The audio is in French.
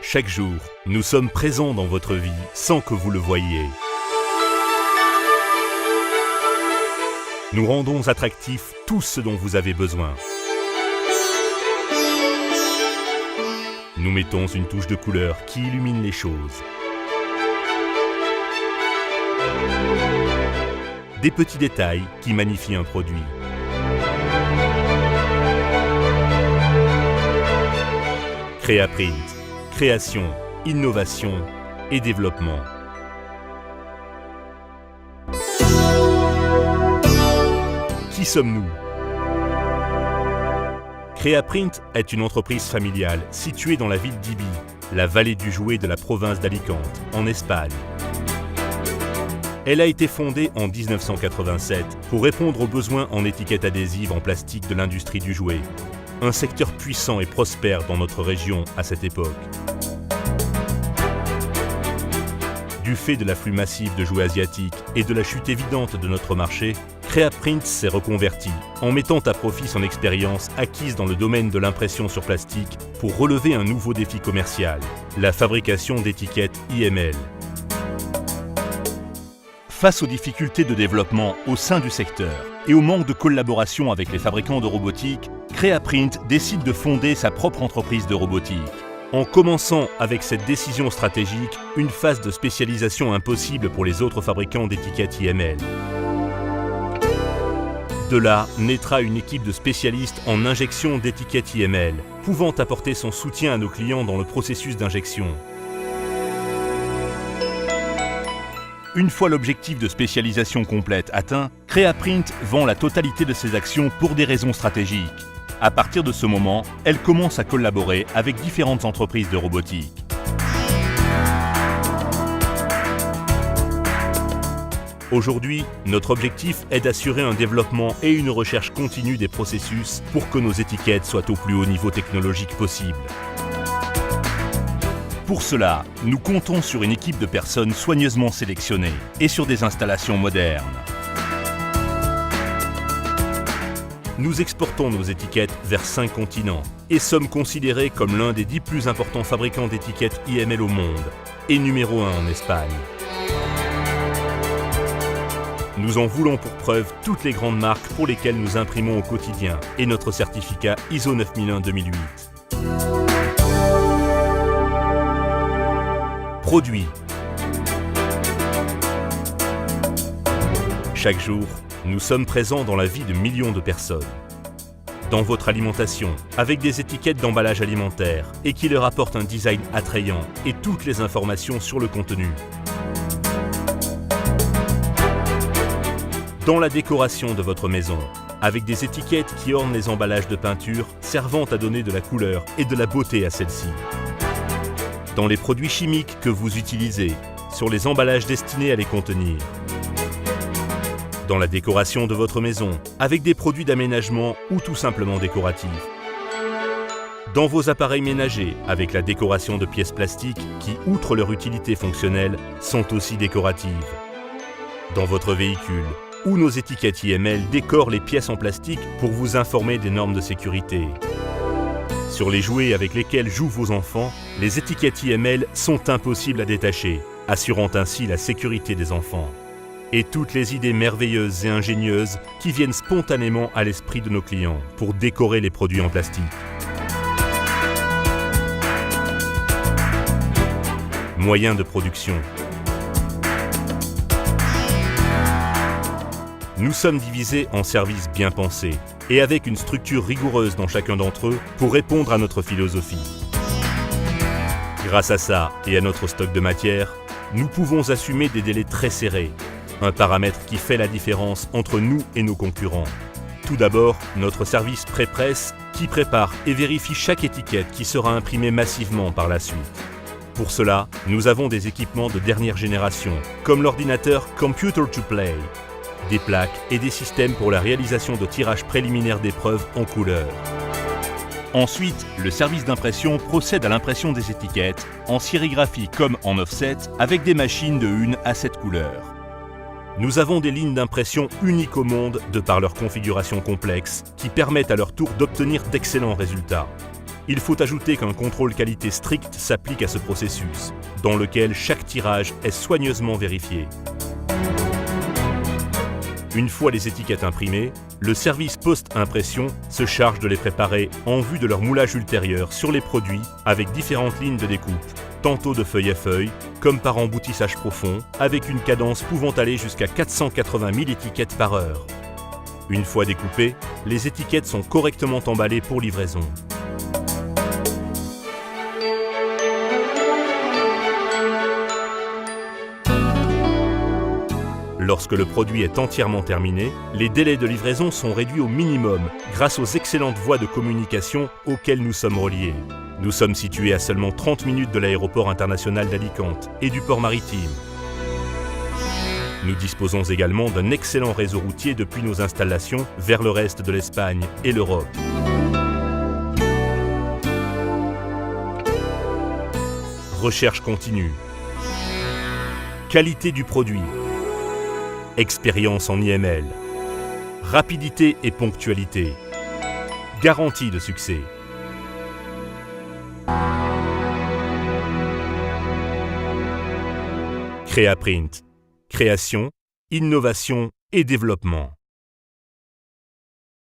Chaque jour, nous sommes présents dans votre vie sans que vous le voyiez. Nous rendons attractif tout ce dont vous avez besoin. Nous mettons une touche de couleur qui illumine les choses. Des petits détails qui magnifient un produit. Créaprint, création, innovation et développement. Qui sommes-nous? Créaprint est une entreprise familiale située dans la ville d'Ibi, la vallée du jouet de la province d'Alicante, en Espagne. Elle a été fondée en 1987 pour répondre aux besoins en étiquettes adhésives en plastique de l'industrie du jouet, un secteur puissant et prospère dans notre région à cette époque. Du fait de l'afflux massif de jouets asiatiques et de la chute évidente de notre marché, Créaprint s'est reconverti en mettant à profit son expérience acquise dans le domaine de l'impression sur plastique pour relever un nouveau défi commercial, la fabrication d'étiquettes IML. Face aux difficultés de développement au sein du secteur et au manque de collaboration avec les fabricants de robotique, Créaprint décide de fonder sa propre entreprise de robotique. En commençant avec cette décision stratégique, une phase de spécialisation impossible pour les autres fabricants d'étiquettes IML. De là naîtra une équipe de spécialistes en injection d'étiquettes IML, pouvant apporter son soutien à nos clients dans le processus d'injection. Une fois l'objectif de spécialisation complète atteint, Créaprint vend la totalité de ses actions pour des raisons stratégiques. À partir de ce moment, elle commence à collaborer avec différentes entreprises de robotique. Aujourd'hui, notre objectif est d'assurer un développement et une recherche continue des processus pour que nos étiquettes soient au plus haut niveau technologique possible. Pour cela, nous comptons sur une équipe de personnes soigneusement sélectionnées et sur des installations modernes. Nous exportons nos étiquettes vers 5 continents et sommes considérés comme l'un des 10 plus importants fabricants d'étiquettes IML au monde et numéro 1 en Espagne. Nous en voulons pour preuve toutes les grandes marques pour lesquelles nous imprimons au quotidien et notre certificat ISO 9001-2008. Produits. Chaque jour, nous sommes présents dans la vie de millions de personnes. Dans votre alimentation, avec des étiquettes d'emballage alimentaire et qui leur apportent un design attrayant et toutes les informations sur le contenu. Dans la décoration de votre maison, avec des étiquettes qui ornent les emballages de peinture servant à donner de la couleur et de la beauté à celle-ci. Dans les produits chimiques que vous utilisez, sur les emballages destinés à les contenir. Dans la décoration de votre maison, avec des produits d'aménagement ou tout simplement décoratifs. Dans vos appareils ménagers, avec la décoration de pièces plastiques qui, outre leur utilité fonctionnelle, sont aussi décoratives. Dans votre véhicule, où nos étiquettes IML décorent les pièces en plastique pour vous informer des normes de sécurité. Sur les jouets avec lesquels jouent vos enfants, les étiquettes IML sont impossibles à détacher, assurant ainsi la sécurité des enfants. Et toutes les idées merveilleuses et ingénieuses qui viennent spontanément à l'esprit de nos clients pour décorer les produits en plastique. Moyens de production. Nous sommes divisés en services bien pensés et avec une structure rigoureuse dans chacun d'entre eux pour répondre à notre philosophie. Grâce à ça et à notre stock de matière, nous pouvons assumer des délais très serrés, un paramètre qui fait la différence entre nous et nos concurrents. Tout d'abord, notre service pré-presse qui prépare et vérifie chaque étiquette qui sera imprimée massivement par la suite. Pour cela, nous avons des équipements de dernière génération, comme l'ordinateur Computer to Play, des plaques et des systèmes pour la réalisation de tirages préliminaires d'épreuves en couleur. Ensuite, le service d'impression procède à l'impression des étiquettes, en sérigraphie comme en offset, avec des machines de 1 à 7 couleurs. Nous avons des lignes d'impression uniques au monde de par leur configuration complexe, qui permettent à leur tour d'obtenir d'excellents résultats. Il faut ajouter qu'un contrôle qualité strict s'applique à ce processus, dans lequel chaque tirage est soigneusement vérifié. Une fois les étiquettes imprimées, le service post-impression se charge de les préparer en vue de leur moulage ultérieur sur les produits avec différentes lignes de découpe, tantôt de feuille à feuille, comme par emboutissage profond, avec une cadence pouvant aller jusqu'à 480 000 étiquettes par heure. Une fois découpées, les étiquettes sont correctement emballées pour livraison. Lorsque le produit est entièrement terminé, les délais de livraison sont réduits au minimum grâce aux excellentes voies de communication auxquelles nous sommes reliés. Nous sommes situés à seulement 30 minutes de l'aéroport international d'Alicante et du port maritime. Nous disposons également d'un excellent réseau routier depuis nos installations vers le reste de l'Espagne et l'Europe. Recherche continue. Qualité du produit. Expérience en IML. Rapidité et ponctualité. Garantie de succès. Créaprint. Création, innovation et développement.